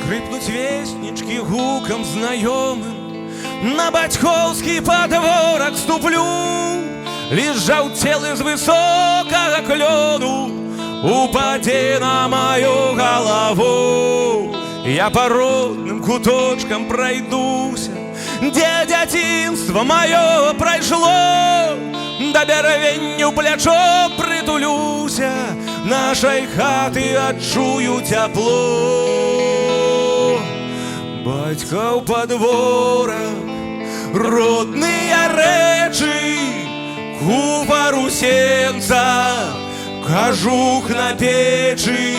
скрипнуть веснічкі гукам знаёмым, на бацькоўскі падворак ступлю, ліс жаўцелы з высокага клёну упадзе на маю галаву. Я па родным куточкам пройдуся, дзе дзяцінства маё прайшло, да бяравенню плячо прытулюся, нашай хаты адчую цяпло. Бацькаў падворак, родныя рэчы, купар у сенцах, кажух на печы,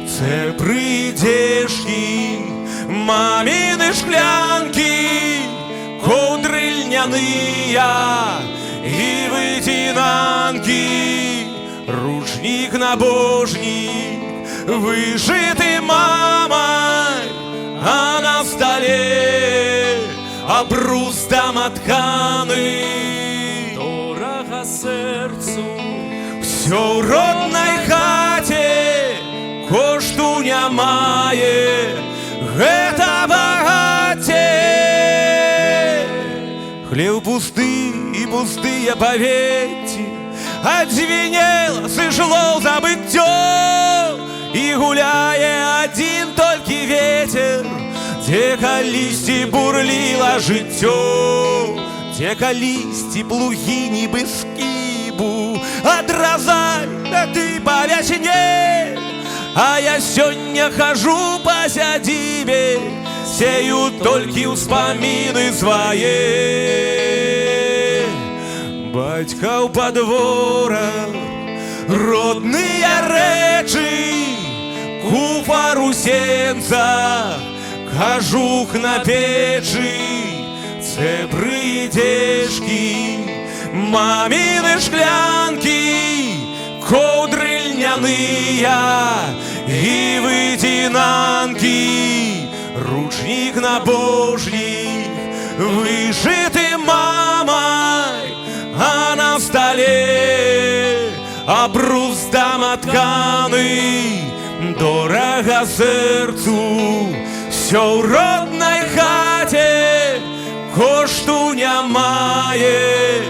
цэпры дзежкі, маміны шклянкі, коўдры льняныя і выцінанкі, ручнік набожнік, вышыты мамай, а на стале абрус даматканы. Дорага сэрцу всё ў роднай хаце, кошту не мае гэта багацце. Хлеў пусты і пустыя паветці, адзвенела, сышло ў забыццё, і гуляе адзін толькі ветер, дзе калісьці бурліла жыццё, дзе калісьці плугі нібы скібу адразай ты па вясне. А я сёння хожу па сядзібе, сею толькі ўспаміны свае. Бацькаў падворак, родныя рэчы, купар у сенцах, кажух на печы, цэпры дзежкі, маміны шклянкі, коўдры льняныя і выцінанкі, ручнік набожнік, вышыты мамай, а на стале абрус даматканы. Дорага сэрцу всё ў роднай хаце, кошту не мае